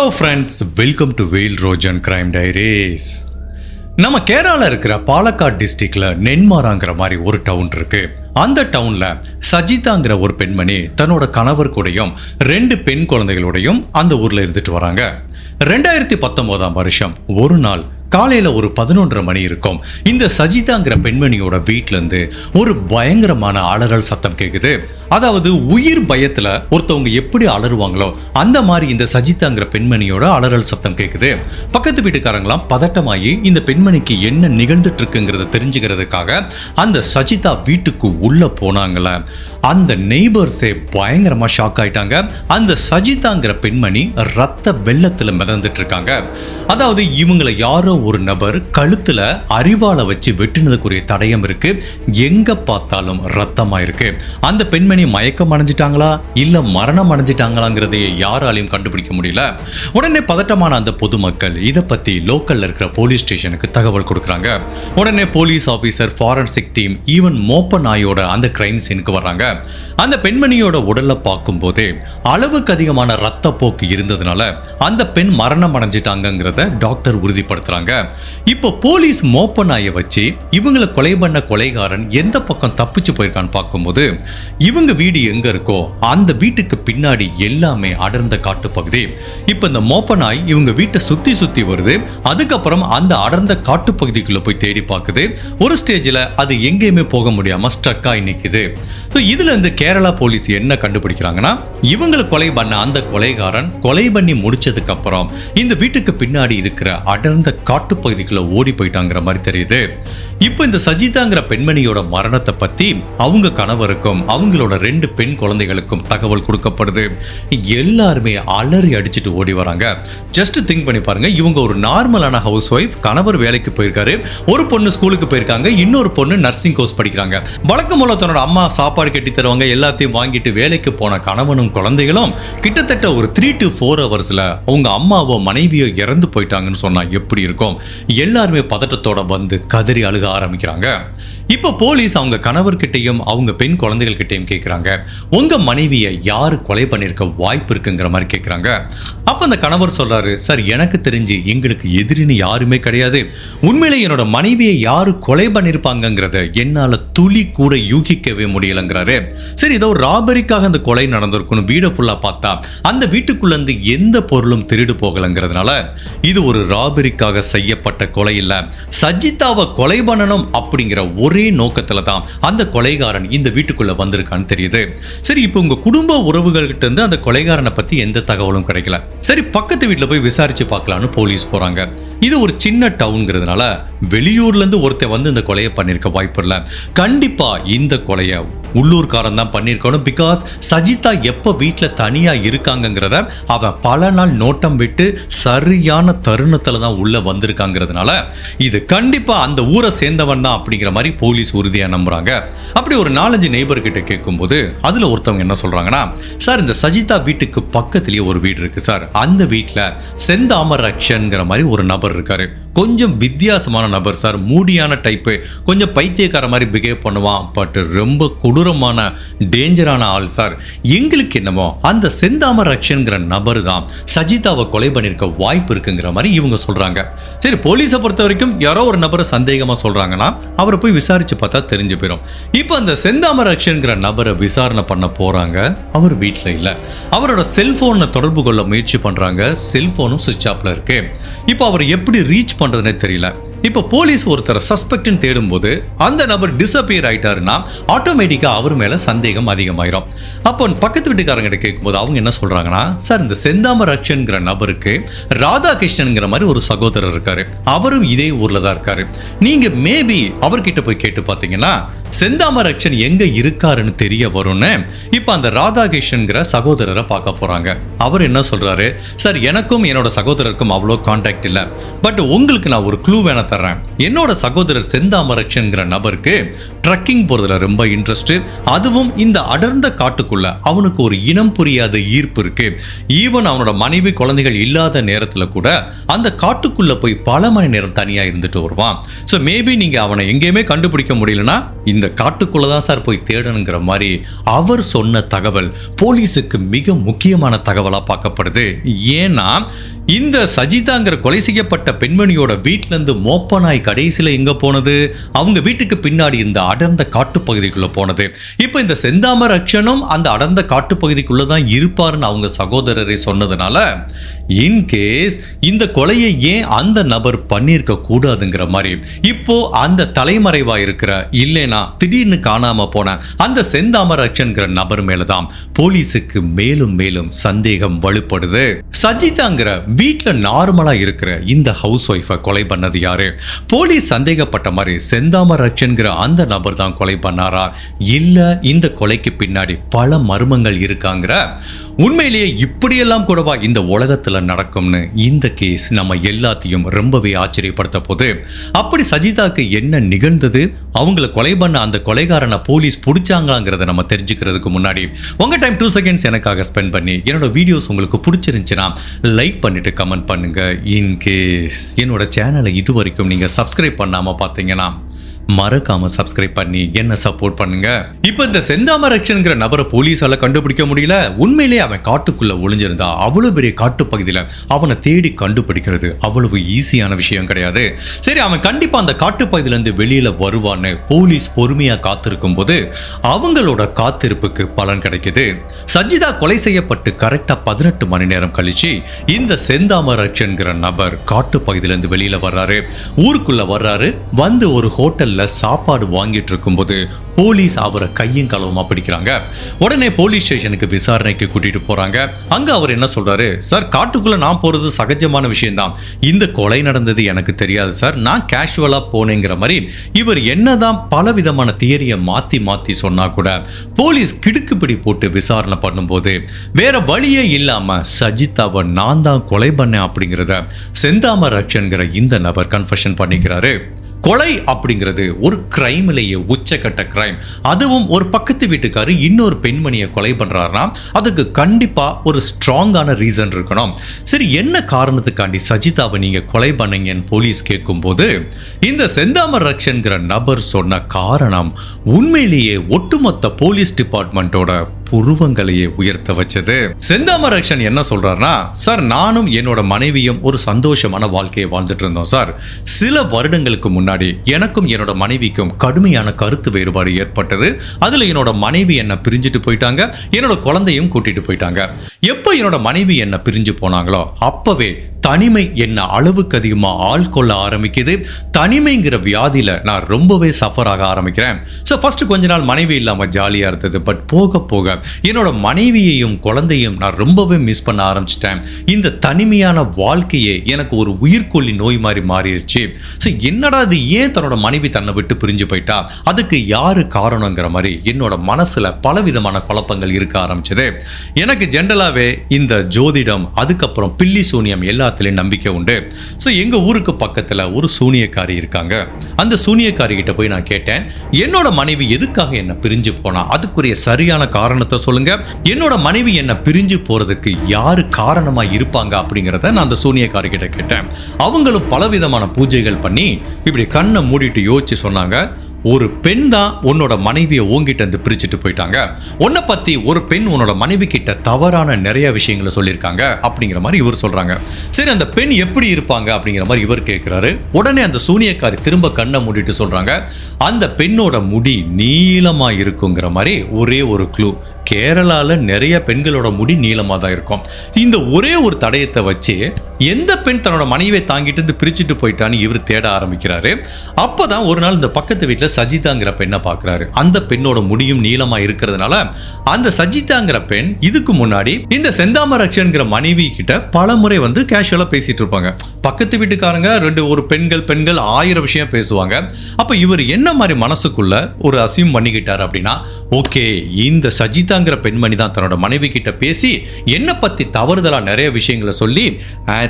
Hello friends, welcome to Vel Rojan crime diaries. நம்ம கேரளாவில் இருக்கிற பாலக்காடு டிஸ்ட்ரிக்ட்ல நென்மாராங்கிற மாதிரி ஒரு டவுன் இருக்கு. அந்த டவுன்ல சஜிதாங்கிற ஒரு பெண்மணி தன்னோட கணவர் கூடயும் 2 பெண் குழந்தைகளோடையும் அந்த ஊர்ல இருந்துட்டு வராங்க. 2019 வருஷம் ஒரு நாள் காலையில ஒரு 11:30 மணி இருக்கும். இந்த சஜிதாங்கிற பெண்மணியோட வீட்டுல இருந்து ஒரு பயங்கரமான அலறல் சத்தம் கேக்குது. அதாவது உயிர் பயத்துல ஒருத்தவங்க எப்படி அலறுவாங்களோ அந்த மாதிரி இந்த சஜிதாங்கிற பெண்மணியோட அலறல் சத்தம் கேக்குது. பக்கத்து வீட்டுக்காரங்களாம் பதட்டமாகி இந்த பெண்மணிக்கு என்ன நிகழ்ந்துட்டு இருக்குங்கிறத தெரிஞ்சுக்கிறதுக்காக அந்த சஜிதா வீட்டுக்கு உள்ள போனாங்கள. அந்த நெய்பர்ஸே பயங்கரமா ஷாக் ஆயிட்டாங்க. அந்த சஜிதாங்கிற பெண்மணி ரத்த வெள்ளத்துல மிதந்துட்டு இருக்காங்க. அதாவது இவங்களை யாரோ ஒரு நபர் கழுத்துல அரிவாளை வச்சு வெட்டினதுக்குரிய தடயம் இருக்கு. எங்க பார்த்தாலும் ரத்தமா இருக்கு. அந்த பெண்மணி மயக்கம் அடைஞ்சிட்டாங்களா இல்ல மரணம் அடைஞ்சிட்டாங்களாங்கிறதை யாராலையும் கண்டுபிடிக்க முடியல. உடனே பதட்டமான அந்த பொதுமக்கள் இதை பத்தி லோக்கல்ல இருக்கிற போலீஸ் ஸ்டேஷனுக்கு தகவல் கொடுக்குறாங்க. உடனே police officer, forensic team, even மோப்ப நாயோட அந்த கிரைம் சீனுக்கு வர்றாங்க. அந்த பெண்மணியோட உடல்ல பார்க்கும் போதே அளவுக்கு அதிகமான ரத்த போக்கு இருந்ததுனால அந்த பெண் மரணம் அடைஞ்சிட்டாங்கிறத டாக்டர் உறுதிப்படுத்துறாங்க. இப்போ போலீஸ் மோப்ப நாயை வச்சு இவங்களை கொலை பண்ண கொலைகாரன் எந்த பக்கம் தப்பிச்சு போயிருக்கான்னு பார்க்கும்போது இவங்க வீடு எங்க இருக்கோ அந்த வீட்டுக்கு பின்னாடி எல்லாமே அடர்ந்த காட்டு பகுதி. இப்போ இந்த மோப்ப நாய் இவங்க வீட்டை சுத்தி சுத்தி வருது. அதுக்கப்புறம் அந்த அடர்ந்த காட்டு பகுதிக்குள்ள போய் தேடி பார்க்குது. ஒரு ஸ்டேஜ்ல அது எங்கேயுமே போக முடியாம ஸ்ட்ரக் ஆகி நிக்குது. இதுல இருந்து கேரளா போலீஸ் என்ன கண்டுபிடிக்கிறாங்கன்னா இவங்களை கொலை பண்ண அந்த கொலைகாரன் கொலை பண்ணி முடிச்சதுக்கு அப்புறம் இந்த வீட்டுக்கு பின்னாடி இருக்கிற அடர்ந்த காட்டு பகுதிக்குள்ள ஓடி போயிட்டாங்கிற மாதிரி தெரியுது. இப்போ இந்த சஜிதாங்கிற பெண்மணியோட மரணத்தை பத்தி அவங்க கணவருக்கும் அவங்களோட 2 பெண் குழந்தைகளுக்கும் தகவல் கொடுக்கப்படுது. எல்லாருமே அலறி அடிச்சுட்டு ஓடி வராங்க. ஜஸ்ட் திங்க் பண்ணி பாருங்க, இவங்க ஒரு நார்மலான ஹவுஸ் ஒய்ஃப். கணவர் வேலைக்கு போயிருக்காரு, ஒரு பொண்ணு ஸ்கூலுக்கு போயிருக்காங்க, இன்னொரு பொண்ணு நர்சிங் கோர்ஸ் படிக்கிறாங்க. வழக்கம் போல தன்னோட அம்மா சாப்பாடு கட்டி தருவாங்க, எல்லாத்தையும் வாங்கிட்டு வேலைக்கு போன கணவனும் குழந்தைகளும் கிட்டத்தட்ட ஒரு 3 to 4 ஹவர்ஸ்ல அவங்க அம்மாவோ மனைவியோ இறந்து போயிட்டாங்கன்னு சொன்னா எப்படி இருக்கும்? எல்லாருமே பதட்டத்தோட வந்து கதறி அழுக ஆரம்பிக்கிறாங்க. இப்ப போலீஸ் அவங்க கணவர்கிட்டையும் அவங்க பெண் குழந்தைகள் கிட்டையும் கேட்கிறாங்க, உங்க மனைவியை யாரு கொலை பண்ணிருக்க வாய்ப்பு இருக்குங்கிற மாதிரி கேட்கிறாங்க. அப்ப அந்த கணவர் சொல்றாரு, சார் எனக்கு தெரிஞ்சு எங்களுக்கு எதிரின்னு யாருமே கிடையாது. உண்மையிலே என்னோட மனைவியை யாரு கொலை பண்ணிருப்பாங்கிறத என்னால துளி கூட யூகிக்கவே முடியலங்கிறாரு. சரி, ஏதோ ஒரு ராபரிக்காக அந்த கொலை நடந்திருக்கணும். வீடை ஃபுல்லா பார்த்தா அந்த வீட்டுக்குள்ள இருந்து எந்த பொருளும் திருடு போகலங்கிறதுனால இது ஒரு ராபரிக்காக செய்யப்பட்ட கொலை இல்ல, சஜிதாவை கொலை பண்ணணும் அப்படிங்கிற ஒரே நோக்கத்துல தான் அந்த கொலைகாரன் இந்த வீட்டுக்குள்ள வந்திருக்கான்னு தெரியுது. சரி, இப்போ உங்க குடும்ப உறவுகள்கிட்ட இருந்து அந்த கொலைகாரனை பத்தி எந்த தகவலும் கிடைக்கல. சரி, பக்கத்து வீட்டுல போய் விசாரிச்சு பார்க்கலான்னு போலீஸ் போறாங்க. இது ஒரு சின்ன டவுன்ங்கிறதுனால வெளியூர்ல இருந்து ஒருத்தர் வந்து இந்த கொலையை பண்ணிருக்க வாய்ப்பு இல்லை. கண்டிப்பா இந்த கொலையை உள்ளூர்காரன் தான் பண்ணிருக்கணும். பிகாஸ் சஜிதா எப்ப வீட்டுல தனியா இருக்காங்கிறத அவன் பல நாள் நோட்டம் விட்டு சரியான தருணத்துல தான் உள்ள வந்திருக்காங்கிறதுனால இது கண்டிப்பா அந்த ஊரை சேர்ந்தவன் தான் அப்படிங்கிற மாதிரி போலீஸ் உறுதியா நம்புறாங்க. அப்படி ஒரு 4-5 நெய்பர் கிட்ட கேட்கும்போது அதுல ஒருத்தவங்க என்ன சொல்றாங்கன்னா, சார் இந்த சஜிதா வீட்டுக்கு பக்கத்திலேயே ஒரு வீடு இருக்கு சார். அந்த வீட்டுல செந்தாமரக்ஷன்ங்கிற மாதிரி ஒரு நபர் இருக்காரு. கொஞ்சம் வித்தியாசமான நபர் சார், மூடியான டைப்பு, கொஞ்சம் பைத்தியக்கார மாதிரி பிஹேவ் பண்ணுவான். பட் ரொம்ப கொடூரமான டேஞ்சரான ஆள் சார். எங்களுக்கு என்னமோ அந்த செந்தாமரக்ஷன்ங்கிற நபர் தான் சஜிதாவை கொலை பண்ணிருக்க வாய்ப்பு இருக்குங்கிற மாதிரி இவங்க சொல்றாங்க. சரி, போலீஸை பொறுத்த வரைக்கும் யாரோ ஒரு நபரை சந்தேகமா சொல்றாங்கன்னா அவரை போய் விசாரிச்சு பார்த்தா தெரிஞ்சு போயிடும். இப்போ அந்த செந்தாமரக்ஷன்ங்கிற நபரை விசாரணை பண்ண போறாங்க. அவர் வீட்டுல இல்ல. அவரோட செல்போனை தொடர்பு கொள்ள முயற்சி பண்றாங்க. செல்போனும் சுவிட்ச் ஆஃப்ல இருக்கு. இப்போ அவர் எப்படி ரீச் பண்றதுனே தெரியல. இப்போ போலீஸ் ஒருத்தரை சஸ்பெக்ட்னு தேடும்போது அந்த நபர் டிஸப்பியர் ஆயிட்டாருன்னா ஆட்டோமேட்டிக்கா அவர் மேல சந்தேகம் அதிகமாயிரும். அப்போ பக்கத்து வீட்டுக்காரங்கிட்ட கேட்கும்போது அவங்க என்ன சொல்றாங்கன்னா, சார் இந்த செந்தாமரக்ஷன்ங்கிற நபருக்கு ராதாகிருஷ்ணன்ங்கிற மாதிரி ஒரு சகோதரர் இருக்காரு. அவரும் இதே ஊர்ல தான் இருக்காரு. நீங்க மேபி அவர்கிட்ட போய் கேட்டு பார்த்தீங்கன்னா செந்தாமரக்ஷன் எங்க இருக்காருன்னு தெரிய வரும்னு இப்ப அந்த ராதாகிருஷ்ணன்ங்கிற சகோதரரை பார்க்க போறாங்க. அவர் என்ன சொல்றாரு, சார் எனக்கும் என்னோட சகோதரருக்கும் அவ்வளோ கான்டாக்ட் இல்லை. பட் உங்களுக்கு நான் ஒரு க்ளூ வேணா தர்றேன். என்னோட சகோதரர் செந்தாமரக்ஷன்ங்கிற நபருக்கு ட்ரக்கிங் போறதுல ரொம்ப இன்ட்ரெஸ்ட். அதுவும் இந்த அடர்ந்த காட்டுக்குள்ள அவனுக்கு ஒரு இனம் புரியாத ஈர்ப்பு இருக்கு. ஈவன் அவனோட மனைவி குழந்தைகள் இல்லாத நேரத்துல கூட அந்த காட்டுக்குள்ள போய் பல மணி நேரம் தனியா இருந்துட்டு வருவான். ஸோ மேபி நீங்க அவனை எங்கேயுமே கண்டுபிடிக்க கண்டுபிடிக்க முடியலன்னா இந்த காட்டுக்குள்ள தான் சார் போய் தேடணுங்கிற மாதிரி அவர் சொன்ன தகவல் போலீஸுக்கு மிக முக்கியமான தகவலா பார்க்கப்படுது. ஏன்னா இந்த சஜிதாங்கிற கொலை செய்யப்பட்ட பெண்மணியோட வீட்டுல இருந்து மோப்ப நாய் கடைசியில எங்க போனது, அவங்க வீட்டுக்கு பின்னாடி இந்த அடர்ந்த காட்டுப்பகுதிக்குள்ள போனது. இப்ப இந்த செந்தாமரை ரக்ஷனும் அந்த அடர்ந்த காட்டுப்பகுதிக்குள்ளதான் இருப்பாருன்னு அவங்க சகோதரரை சொன்னதுனால இன்கேஸ் இந்த கொலையை ஏன் அந்த நபர் பண்ணியிருக்க கூடாதுங்கிற மாதிரி இப்போ அந்த தலைமறைவா இருக்கிற இல்லைனா திடீர்னு காணாம போன அந்த செந்தாமரை ரக்ஷன்கிற நபர் மேலதான் போலீஸுக்கு மேலும் மேலும் சந்தேகம் வலுப்படுது. சஜிதாங்கிற வீட்டுல நார்மலா இருக்கிற இந்த ஹவுஸ் ஒய்ஃபை கொலை பண்ணது யாரு? போலீஸ் சந்தேகப்பட்ட மாதிரி செந்தாமரை ரக்ஷன்கிற அந்த நபர் தான் கொலை பண்ணாரா, இல்ல இந்த கொலைக்கு பின்னாடி பல மர்மங்கள் இருக்காங்கிற உண்மையிலேயே இப்படியெல்லாம் கூடவா இந்த உலகத்துல நடக்கும்னு இந்த கேஸ் நம்ம எல்லாத்தையும் ரொம்பவே ஆச்சரியப்படுத்த போது. அப்படி சஜிதாக்கு என்ன நிகழ்ந்தது, அவங்களை கொலை பண்ண அந்த கொலைகாரனை போலீஸ் பிடிச்சாங்களாங்கிறத நம்ம தெரிஞ்சுக்கிறதுக்கு முன்னாடி உங்க டைம் 2 செகண்ட்ஸ் எனக்காக ஸ்பெண்ட் பண்ணி என்னோட வீடியோஸ் உங்களுக்கு பிடிச்சிருந்துச்சுன்னா லைக் பண்ணிட்டு கமெண்ட் பண்ணுங்க. இன்கேஸ் என்னோட சேனலை இது வரைக்கும் நீங்க சப்ஸ்கிரைப் பண்ணாம பார்த்தீங்கன்னா மறக்காம சப்ஸ்கிரைப் பண்ணி என்ன சப்போர்ட் பண்ணுங்க. இப்ப இந்த செந்தாமரை ரக்ஷன்ங்கிற நபரை போலீஸால கண்டுபிடிக்க முடியல. உண்மையிலேயே அவன் காட்டுக்குள்ள ஒளிஞ்சிருந்தா அவ்வளவு பெரிய காட்டு பகுதியில அவனை தேடி கண்டுபிடிக்கிறது அவ்வளவு ஈஸியான விஷயம் கிடையாது. சரி, அவன் கண்டிப்பா அந்த காட்டு பகுதியில இருந்து வெளியில வருவான்னு போலீஸ் பொறுமையா காத்திருக்கும் போது அவங்களோட காத்திருப்புக்கு பலன் கிடைக்குது. சஜிதா கொலை செய்யப்பட்டு கரெக்டா 18 மணி நேரம் கழிச்சு இந்த செந்தாமரை ரக்ஷன்ங்கிற நபர் காட்டு பகுதியில இருந்து வெளியில வர்றாரு. ஊருக்குள்ள வர்றாரு. வந்து ஒரு ஹோட்டல் சாப்பாடு வாங்கிட்டு இருக்கும்போது போலீஸ் அவரை கையும் களவுமா பிடிக்கிறாங்க. உடனே போலீஸ் ஸ்டேஷனுக்கு விசாரணைக்கு கூட்டிட்டு போறாங்க. அங்க அவர் என்ன சொல்றாரு, சார் காட்டுக்குள்ள நான் போறது சகஜமான விஷயம் தான், இந்த கொலை நடந்தது எனக்கு தெரியாது சார், நான் கேஷுவலா போனேங்கிற மாதிரி இவர் என்னதான் பல விதமான தியரியை மாத்தி மாத்தி சொன்னா கூட போலீஸ் கிடுக்குப்பிடி போட்டு விசாரணை பண்ணும்போது வேற வழியே இல்லாம சஜிதாவை நான் தான் கொலை பண்ணேன் அப்படிங்கிறத செந்தாமரை ரக்ஷன்கிற இந்த நபர் கன்ஃபெஷன் பண்ணிக்கிறாரு. கொலை அப்படிங்கிறது ஒரு கிரைம்லேயே உச்சக்கட்ட கிரைம். அதுவும் ஒரு பக்கத்து வீட்டுக்காரு இன்னொரு பெண்மணியை கொலை பண்றாருன்னா அதுக்கு கண்டிப்பா ஒரு ஸ்ட்ராங்கான ரீசன் இருக்கணும். சரி, என்ன காரணத்துக்காண்டி சஜிதாவை நீங்க கொலை பண்ணீங்கன்னு போலீஸ் கேட்கும்போது இந்த செந்தாமரை ரக்ஷன்கிற நபர் சொன்ன காரணம் உண்மையிலேயே ஒட்டுமொத்த போலீஸ் டிபார்ட்மெண்ட்டோட புருவங்களையே உயர்த்த வச்சது. செந்தாமரை ரக்ஷன் என்ன சொல்றாருன்னா, சார் நானும் என்னோட மனைவியும் ஒரு சந்தோஷமான வாழ்க்கையை வாழ்ந்துட்டு இருந்தோம் சார். சில வருடங்களுக்கு முன்னாடி எனக்கும் என்னோட மனைவிக்கும் கடுமையான கருத்து வேறுபாடு ஏற்பட்டது. அதுல என்னோட மனைவி என்ன பிரிஞ்சுட்டு போயிட்டாங்க, என்னோட குழந்தையும் கூட்டிட்டு போயிட்டாங்க. எப்போ என்னோட மனைவி என்ன பிரிஞ்சு போனாங்களோ அப்பவே தனிமை என்ன அளவுக்கு அதிகமா ஆள் கொள்ள ஆரம்பிக்குது. தனிமைங்கிற வியாதியில நான் ரொம்பவே சஃபர் ஆக ஆரம்பிக்கிறேன். ஸோ ஃபர்ஸ்ட் கொஞ்ச நாள் மனைவி இல்லாம ஜாலியா இருந்தது. பட் போக போக என்னோட மனைவியையும் குழந்தையும் நான் ரொம்பவே மிஸ் பண்ண ஆரம்பிச்சிட்டேன். இந்த தனிமையான வாழ்க்கையே எனக்கு ஒரு உயிர்கொல்லி நோய் மாதிரி மாறிடுச்சு. ஸோ என்னடா இது, ஏன் தன்னோட மனைவி தன்னை விட்டு பிரிஞ்சு போயிட்டா, அதுக்கு யாரு காரணங்கிற மாதிரி என்னோட மனசுல பலவிதமான குழப்பங்கள் இருக்க ஆரம்பிச்சது. எனக்கு ஜென்ரலாவே இந்த ஜோதிடம் அதுக்கப்புறம் பில்லி சூனியம் எல்லா நம்பிக்கை உண்டு. சோ எங்க ஊருக்கு பக்கத்துல ஒரு சூனியக்காரி இருக்காங்க. அந்த சூனியக்காரி கிட்ட போய் நான் கேட்டேன், என்னோட மனைவி எதுக்காக என்ன பிரிஞ்சு போனா, அதுக்குரிய சரியான காரணத்தை சொல்லுங்க, என்னோட மனைவி என்ன பிரிஞ்சு போறதுக்கு யாரு காரணமா இருப்பாங்க அப்படிங்கறத நான் அந்த சூனியக்காரி கிட்ட கேட்டேன். அவங்களும் பலவிதமான பூஜைகள் பண்ணி இப்படி கண்ணை மூடிட்டு யோசிச்சு சொன்னாங்க, ஒரு பெண் தான் உன்னோட மனைவியை உங்ககிட்ட இருந்து பிரிச்சுட்டு போயிட்டாங்க. உன்னை பத்தி ஒரு பெண் உன்னோட மனைவி கிட்ட தவறான நிறைய விஷயங்களை சொல்லியிருக்காங்க அப்படிங்கிற மாதிரி இவர் சொல்றாங்க. சரி, அந்த பெண் எப்படி இருப்பாங்க அப்படிங்கிற மாதிரி இவர் கேட்கிறாரு. உடனே அந்த சூனியக்காரி திரும்ப கண்ணை மூடிட்டு சொல்றாங்க, அந்த பெண்ணோட முடி நீளமா இருக்குங்கிற மாதிரி ஒரே ஒரு க்ளூ. கேரளால நிறைய பெண்களோட முடி நீளமா தான் இருக்கும். இந்த ஒரே ஒரு தடயத்தை வச்சு எந்த பெண் தன்னோட மனைவியை தாங்கிட்டு பிரிச்சுட்டு போயிட்டான்னு இவர் தேட ஆரம்பிக்கிறாரு. அப்பதான் ஒரு நாள் இந்த பக்கத்து வீட்டுல சஜிதாங்கிற பெண்ணை பாக்குறாரு. அந்த பெண்ணோட முடியும் நீளமா இருக்கிறதுனால அந்த சஜிதாங்கிற பெண் இதுக்கு முன்னாடி இந்த செந்தாமரை ரக்ஷன்கிற மனைவி கிட்ட பல முறை வந்து கேஷுவலா பேசிட்டு இருப்பாங்க. பக்கத்து வீட்டுக்காரங்க ஒரு பெண்கள் 1000 விஷயம் பேசுவாங்க. அப்ப இவர் என்ன மாதிரி மனசுக்குள்ள ஒரு அசியூம் பண்ணிக்கிட்டாரு அப்படின்னா, ஓகே இந்த சஜிதா சஜிதாங்கிற பெண்மணி தான் தன்னோட மனைவி கிட்ட பேசி என்ன பத்தி தவறுதலா நிறைய விஷயங்களை சொல்லி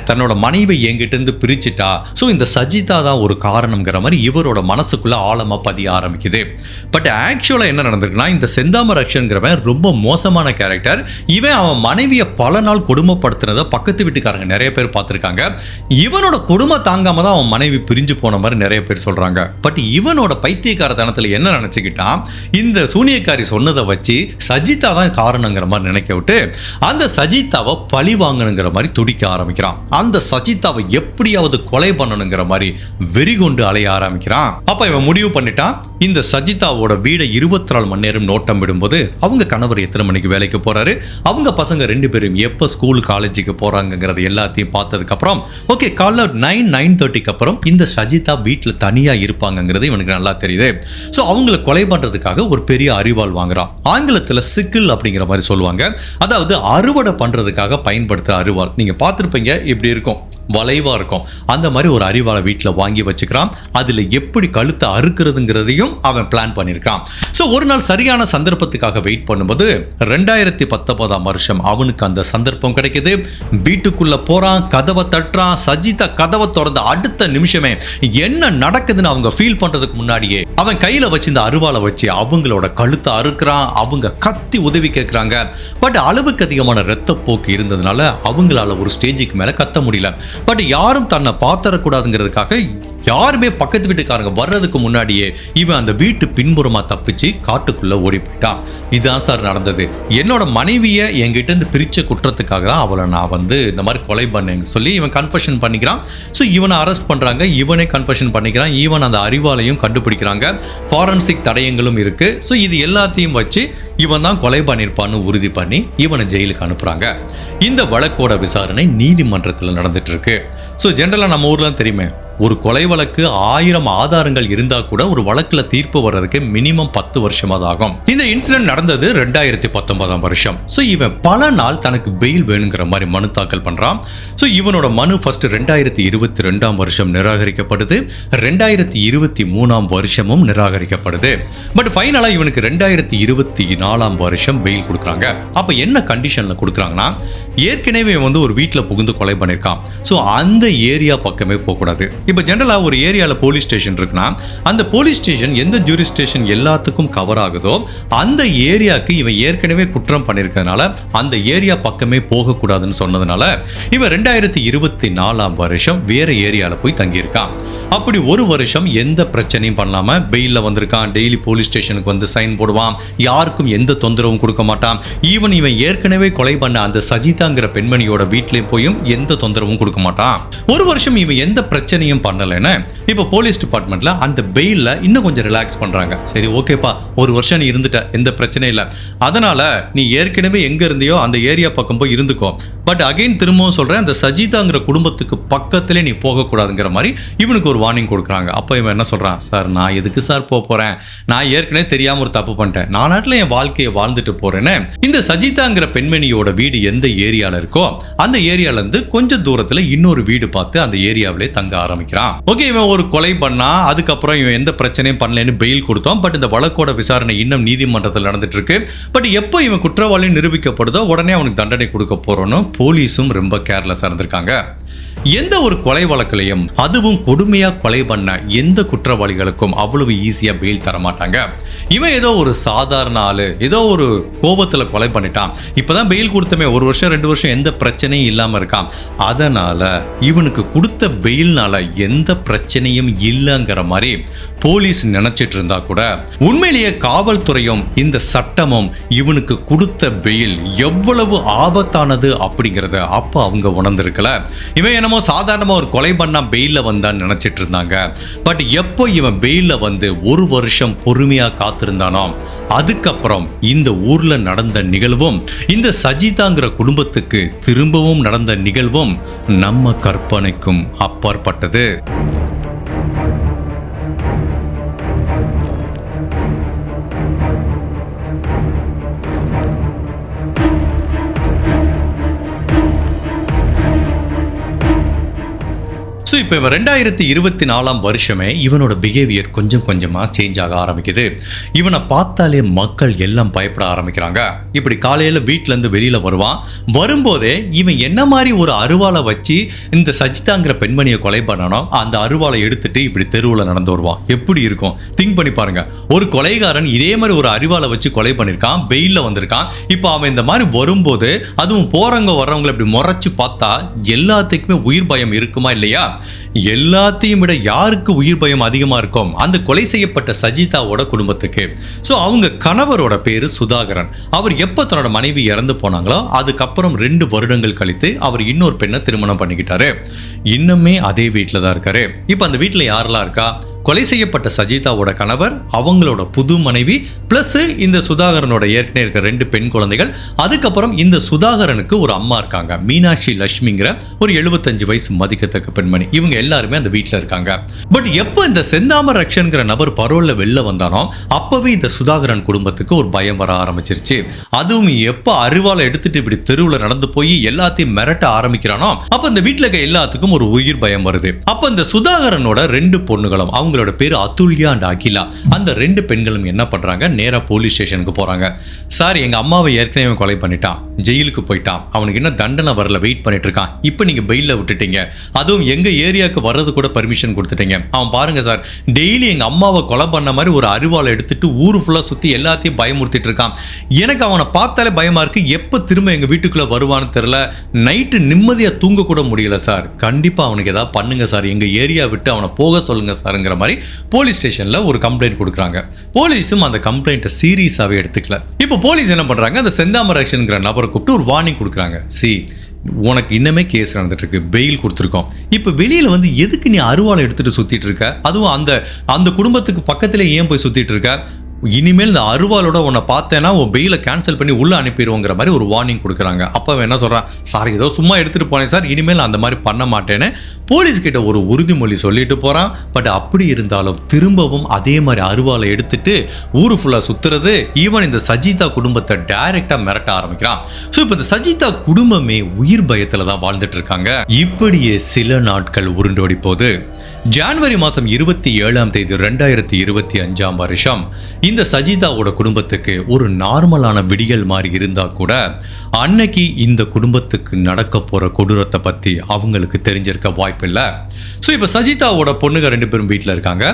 தன்னோட மனைவி என்கிட்ட இருந்து பிரிச்சுட்டா, ஸோ இந்த சஜிதா தான் ஒரு காரணம்ங்கிற மாதிரி இவரோட மனசுக்குள்ள ஆழமா பதிய ஆரம்பிக்குது. பட் ஆக்சுவலா என்ன நடந்திருக்குன்னா, இந்த செந்தாமரை அக்ஷன்கிறவன் ரொம்ப மோசமான கேரக்டர். இவன் அவன் மனைவியை பல நாள் கொடுமைப்படுத்தினதை பக்கத்து வீட்டுக்காரங்க நிறைய பேர் பார்த்துருக்காங்க. இவனோட கொடுமை தாங்காம தான் அவன் மனைவி பிரிஞ்சு போன மாதிரி நிறைய பேர் சொல்றாங்க. பட் இவனோட பைத்தியக்காரத்தனத்தில் என்ன நினைச்சுக்கிட்டான், இந்த சூனியக்காரி சொன்னதை வச்சு சஜிதா தான் காரணங்கிற மாதிரி நினைக்க விட்டு அந்த சஜிதாவை பழி வாங்கணுங்கிற மாதிரி துடிக்க ஆரம்பிக்கிறான். அந்த சஜிதாவை எப்படியாவது கொலை பண்ணணுங்கிற மாதிரி வெறி கொண்டு அலைய ஆரம்பிக்கிறான். அப்ப இவன் முடிவு பண்ணிட்டான், இந்த சஜிதாவோட வீடை 24 மணி நேரம் நோட்டம் விடும்போது அவங்க கணவர் எத்தனை மணிக்கு வேலைக்கு போறாரு, அவங்க பசங்க 2 பேரும் எப்ப ஸ்கூல் காலேஜுக்கு போறாங்கிறது எல்லாத்தையும் பார்த்ததுக்கு அப்புறம் ஓகே காலைல 9:30க்கு அப்புறம் இந்த சஜிதா வீட்டில் தனியா இருப்பாங்கிறது இவனுக்கு நல்லா தெரியுது. ஸோ அவங்களை கொலை பண்றதுக்காக ஒரு பெரிய அரிவாள் வாங்குறான். ஆங்கிலத்தில் சிக்கிள் அப்படிங்கிற மாதிரி சொல்லுவாங்க. அதாவது அறுவடை பண்றதுக்காக பயன்படுத்துற அரிவாள். நீங்க பார்த்துருப்பீங்க, இப்படி இருக்கும், வளைவா இருக்கும். அந்த மாதிரி ஒரு அரிவாளை வீட்டில் வாங்கி வச்சுக்கிறான். அதில் எப்படி கழுத்தை அறுக்கிறதுங்கிறதையும் அவன் பிளான் பண்ணியிருக்கான். ஸோ ஒரு நாள் சரியான சந்தர்ப்பத்துக்காக வெயிட் பண்ணும்போது 2019ஆம் வருஷம் அவனுக்கு அந்த சந்தர்ப்பம் கிடைக்குது. வீட்டுக்குள்ள போறான், கதவை தட்டுறான். சஜிதா கதவை திறந்த அடுத்த நிமிஷமே என்ன நடக்குதுன்னு அவங்க ஃபீல் பண்றதுக்கு முன்னாடியே அவன் கையில வச்சு இந்த அருவாளை வச்சு அவங்களோட கழுத்தை அறுக்கிறான். அவங்க கத்தி உதவி கேட்கிறாங்க. பட் அளவுக்கு அதிகமான இரத்தப்போக்கு இருந்ததுனால அவங்களால ஒரு ஸ்டேஜுக்கு மேல கத்த முடியல. பட் யாரும் தன்னை பார்த்தரக்கூடாதுங்கிறதுக்காக யாருமே பக்கத்து வீட்டுக்காரங்க வர்றதுக்கு முன்னாடியே இவன் அந்த வீட்டு பின்புறமா தப்பிச்சு காட்டுக்குள்ள ஓடி போயிட்டான். இதுதான் சார் நடந்தது. என்னோட மனைவியை என்கிட்ட இருந்து பிரிச்ச குற்றத்துக்காக தான் அவளை நான் இந்த மாதிரி கொலை பண்ணேன்னு சொல்லி இவன் கன்ஃபெஷன் பண்ணிக்கிறான். ஸோ இவனை அரெஸ்ட் பண்றாங்க. இவனே கன்ஃபெஷன் பண்ணிக்கிறான். ஈவன் அந்த அறிவாலையும் கண்டுபிடிக்கிறாங்க. ஃபாரன்சிக் தடயங்களும் இருக்கு. ஸோ இது எல்லாத்தையும் வச்சு இவன் தான் கொலை பண்ணியிருப்பான்னு உறுதி பண்ணி இவனை ஜெயிலுக்கு அனுப்புறாங்க. இந்த வழக்கோட விசாரணை நீதிமன்றத்தில் நடந்துட்டு இருக்கு. ஸோ ஜென்ரலாக நம்ம ஊர்ல தெரியுமே, ஒரு கொலை வழக்கு 1000 ஆதாரங்கள் இருந்தா கூட ஒரு வழக்குல தீர்ப்பு வர்றதுக்கு மினிமம் 10 வருஷமாவது ஆகும். இந்த இன்சிடென்ட் நடந்தது 2019ஆம் வருஷம். ஸோ இவன் பல நாள் தனக்கு பெயில் வேணுங்கிற மாதிரி மனு தாக்கல் பண்றான். ஸோ இவனோட மனு ஃபர்ஸ்ட் 2022ஆம் வருஷம் நிராகரிக்கப்படுது. 2023ஆம் வருஷமும் நிராகரிக்கப்படுது. பட் ஃபைனலா இவனுக்கு 2024ஆம் வருஷம் பெயில் கொடுக்குறாங்க. அப்ப என்ன கண்டிஷன்ல கொடுக்குறாங்கன்னா, ஏற்கனவே ஒரு வீட்டில் புகுந்து கொலை பண்ணியிருக்கான். ஸோ அந்த ஏரியா பக்கமே போகக்கூடாது. இப்போ ஜென்ரலாக ஒரு ஏரியாவில் போலீஸ் ஸ்டேஷன் இருக்குன்னா அந்த போலீஸ் ஸ்டேஷன் எந்த ஜூரிஸ்டிக்ஷன் எல்லாத்துக்கும் கவர் ஆகுதோ அந்த ஏரியாவுக்கு இவன் ஏற்கனவே குற்றம் பண்ணியிருக்கிறதுனால அந்த ஏரியா பக்கமே போகக்கூடாதுன்னு சொன்னதுனால இவன் 2024ஆம் வருஷம் வேற ஏரியாவில் போய் தங்கியிருக்கான். அப்படி ஒரு வருஷம் எந்த பிரச்சனையும் பண்ணாம பெயிலில் வந்திருக்கான். டெய்லி போலீஸ் ஸ்டேஷனுக்கு வந்து சைன் போடுவான். யாருக்கும் எந்த தொந்தரவும் கொடுக்க மாட்டான். ஈவன் இவன் ஏற்கனவே கொலை பண்ண அந்த சஜிதாங்கிற பெண்மணியோட வீட்டிலேயும் போயும் எந்த தொந்தரவும் கொடுக்க மாட்டான். ஒரு வருஷம் இவன் எந்த பிரச்சனையும் பண்ணலன்னு இப்போ போலீஸ் டிபார்ட்மெண்ட்ல அந்த பெயில்ல இன்னும் கொஞ்சம் ரிலாக்ஸ் பண்றாங்க. சரி ஓகேப்பா, ஒரு வருஷம் நீ இருந்துட்ட, எந்த பிரச்சனையும் இல்லை, அதனால நீ ஏற்கனவே எங்க இருந்தியோ அந்த ஏரியா பக்கம் போய் இருந்துக்கோ. பட் அகைன் திரும்பவும் சொல்றேன், அந்த சஜிதாங்கிற குடும்பத்துக்கு பக்கத்திலே நீ போகக்கூடாதுங்கிற மாதிரி இவனுக்கு ஒரு வார்னிங் கொடுக்குறாங்க. அப்போ இவன் என்ன சொல்றான், சார் நான் எதுக்கு சார் போறேன், நான் ஏற்கனவே தெரியாம ஒரு தப்பு பண்ணிட்டேன், நான் நாட்டில் என் வாழ்க்கையை வாழ்ந்துட்டு போறேன்னு. இந்த சஜிதாங்கிற பெண்மணியோட வீடு எந்த ஏரியால இருக்கோ அந்த ஏரியால இருந்து கொஞ்சம் தூரத்துல இன்னொரு வீடு பார்த்து அந்த ஏரியாவிலே தங்க ஆரம்பிக்கிறான். ஓகே, இவன் ஒரு கொலை பண்ணா, அதுக்கப்புறம் இவன் எந்த பிரச்சனையும் பண்ணலன்னு பெயில் கொடுத்தோம். பட் இந்த வழக்கோட விசாரணை இன்னும் நீதிமன்றத்தில் நடந்துட்டு இருக்கு. பட் எப்போ இவன் குற்றவாளி நிரூபிக்கப்படுதோ உடனே அவனுக்கு தண்டனை கொடுக்க போறோன்னு போலீஸும் ரொம்ப கேர்லெஸ்ஸா இருந்திருக்காங்க. எந்த ஒரு கொலை வழக்கிலையும், அதுவும் கொடுமையா கொலை பண்ண எந்த குற்றவாளிகளுக்கும் அவ்வளவு ஈஸியா பெயில் தர மாட்டாங்க. இவன் ஏதோ ஒரு சாதாரண ஆளு, ஏதோ ஒரு கோபத்துல கொலை பண்ணிட்டான், இப்பதான் பெயில் கொடுத்தமே, 1 வருஷம் 2 வருஷம் எந்த பிரச்சனையும் இல்லாம இருக்கான், அதனால இவனுக்கு கொடுத்த பெயில்னால எந்த பிரச்சனையும் இல்லைங்கிற மாதிரி போலீஸ் நினைச்சிட்டு இருந்தா கூட உண்மையிலேயே காவல்துறையும் இந்த சட்டமும் இவனுக்கு கொடுத்த பெயில் எவ்வளவு ஆபத்தானது அப்படிங்கறத அப்ப அவங்க உணர்ந்திருக்கல. இவன் என்னமோ சாதாரணமா ஒரு கொலை பண்ணா பெயில்ல வந்தான்னு நினைச்சிட்டு இருந்தாங்க. பட் எப்போ இவன் பெயில்ல வந்து 1 வருஷம் பொறுமையா காத்திருந்தானோ அதுக்கப்புறம் இந்த ஊர்ல நடந்த நிகழ்வும் இந்த சஜிதாங்கிற குடும்பத்துக்கு திரும்பவும் நடந்த நிகழ்வும் நம்ம கற்பனைக்கும் அப்பாற்பட்டது. இப்போ 2024 வருஷமே இவனோட பிஹேவியர் கொஞ்சம் கொஞ்சமாக சேஞ்ச் ஆக ஆரம்பிக்குது. இவனை பார்த்தாலே மக்கள் எல்லாம் பயப்பட ஆரம்பிக்கிறாங்க. இப்படி காலையில் வீட்டிலேருந்து வெளியில் வரும்போதே இவன் என்ன மாதிரி ஒரு அருவாளை வச்சு இந்த சஜிதாங்கிற பெண்மணியை கொலை பண்ணனோ அந்த அருவாளை எடுத்துட்டு இப்படி தெருவில் நடந்து வருவான். எப்படி இருக்கும் திங்க் பண்ணி பாருங்க. ஒரு கொலைகாரன் இதே மாதிரி ஒரு அருவாளை வச்சு கொலை பண்ணியிருக்கான், பெயிலில் வந்திருக்கான். இப்போ அவன் இந்த மாதிரி வரும்போது அதுவும் போறவங்க வர்றவங்களை இப்படி முறைச்சு பார்த்தா எல்லாத்துக்குமே உயிர் பயம் இருக்குமா இல்லையா? எல்லாத்தையும் விட யாருக்கு உயிர் பயம் அதிகமாக இருக்கும்? அந்த கொலை செய்யப்பட்ட சஜிதாவோட குடும்பத்துக்கு. ஸோ அவங்க கணவரோட பேரு சுதாகரன். அவர் எப்போ தன்னோட மனைவி இறந்து போனாங்களோ அதுக்கப்புறம் 2 வருடங்கள் கழித்து அவர் இன்னொரு பெண்ணை திருமணம் பண்ணிக்கிட்டாரு. இன்னுமே அதே வீட்டில் தான் இருக்காரு. இப்போ அந்த வீட்டில் யாரெல்லாம் இருக்கா? கொலை செய்யப்பட்ட சஜிதாவோட கணவர், அவங்களோட புது மனைவி, பிளஸ் இந்த சுதாகரனோட ஏற்கனவே இருக்க 2 பெண் குழந்தைகள். அதுக்கப்புறம் இந்த சுதாகரனுக்கு ஒரு அம்மா இருக்காங்க, மீனாட்சி லட்சுமிங்கிற ஒரு 75 வயசு மதிக்கத்தக்க பெண்மணி. இவங்க எல்லாருமே அந்த வீட்டில் இருக்காங்க. பட் எப்போ இந்த செந்தாமரை ரக்ஷன்கிற நபர் பரோல்ல வெளில வந்தானோ அப்பவே இந்த சுதாகரன் குடும்பத்துக்கு ஒரு பயம் வர ஆரம்பிச்சிருச்சு. அதுவும் எப்போ அருவாளை எடுத்துட்டு இப்படி தெருவில் நடந்து போய் எல்லாத்தையும் மிரட்ட ஆரம்பிக்கிறானோ அப்ப இந்த வீட்டில் இருக்க எல்லாத்துக்கும் ஒரு உயிர் பயம் வருது. அப்ப இந்த சுதாகரனோட 2 பொண்ணுகளும், அவங்களோட பேரு அதுல்யா அண்ட் அகிலா, அந்த 2 பெண்களும் என்ன பண்றாங்க, நேரா போலீஸ் ஸ்டேஷனுக்கு போறாங்க. சார், எங்க அம்மாவை ஏற்கனவே கொலை பண்ணிட்டான், ஜெயிலுக்கு போயிட்டான், அவனுக்கு என்ன தண்டனை வரல, வெயிட் பண்ணிட்டு இருக்கான். இப்போ நீங்க பெயில விட்டுட்டீங்க, அதுவும் எங்க ஏரியாவுக்கு வர்றது கூட பர்மிஷன் கொடுத்துட்டீங்க. அவன் பாருங்க சார், டெய்லி எங்க அம்மாவை கொலை பண்ண மாதிரி ஒரு அருவாளை எடுத்துட்டு ஊரு ஃபுல்லா சுத்தி எல்லாத்தையும் பயமுறுத்திட்டு இருக்கான். எனக்கு அவனை பார்த்தாலே பயமா இருக்கு. எப்ப திரும்ப எங்க வீட்டுக்குள்ள வருவான்னு தெரியல. நைட்டு நிம்மதியா தூங்க கூட முடியல சார். கண்டிப்பா அவனுக்கு ஏதாவது பண்ணுங்க சார், எங்க ஏரியா விட்டு அவனை போக சொல்லுங்க சார்ங்கிற மாதிரி போலீஸ் ஸ்டேஷன்ல ஒரு கம்ப்ளைண்ட் கொடுக்குறாங்க. போலீஸும் அந்த கம்ப்ளைண்ட்டை சீரியஸாவே எடுத்துக்கல. இப்போ போலீஸ் என்ன பண்றாங்க, அந்த செந்தாமரை ரக்ஷன்ங்கிற நபரை கூப்பிட்டு ஒரு வார்னிங் கொடுக்குறாங்க. உனக்கு இன்னமே கேஸ் நடந்துட்டு இருக்கு, பெயில் கொடுத்துருக்கோம். இப்போ வெளியில வந்து எதுக்கு நீ அருவாளை எடுத்துட்டு சுத்திட்டு இருக்க? அதுவும் அந்த குடும்பத்துக்கு பக்கத்துல ஏன் போய் சுத்திட்டு இருக்க? இனிமேல் இந்த அருவாளோட உன்னை பார்த்தேன்னா உன் பெயிலை கேன்சல் பண்ணி உள்ள அனுப்பிடுவோங்கிற மாதிரி ஒரு வார்னிங் கொடுக்குறாங்க. அப்போ என்ன சொல்றான், சார் ஏதோ சும்மா எடுத்துட்டு போனேன் சார், இனிமேல் அந்த மாதிரி பண்ண மாட்டேன்னு போலீஸ் கிட்ட ஒரு உறுதிமொழி சொல்லிட்டு போறான். பட் அப்படி இருந்தாலும் திரும்பவும் அதே மாதிரி அருவாளை எடுத்துட்டு ஊரு ஃபுல்லா சுத்துறது, ஈவன் இந்த சஜிதா குடும்பத்தை டைரக்டா மிரட்ட ஆரம்பிக்கிறான். ஸோ இப்போ இந்த சஜிதா குடும்பமே உயிர் பயத்துல தான் வாழ்ந்துட்டு இருக்காங்க. இப்படியே சில நாட்கள் உருண்டோடி போது ஜனவரி மாதம் 27ஆம் தேதி 2025ஆம் வருஷம் இந்த சஜிதாவோட குடும்பத்துக்கு ஒரு நார்மலான விடியல் மாதிரி இருந்தா கூட அன்னைக்கு இந்த குடும்பத்துக்கு நடக்க போற கொடூரத்தை பத்தி அவங்களுக்கு தெரிஞ்சிருக்க வாய்ப்பு இல்லை. ஸோ இப்போ சஜிதாவோட பொண்ணுங்க 2 பேரும் வீட்டில் இருக்காங்க.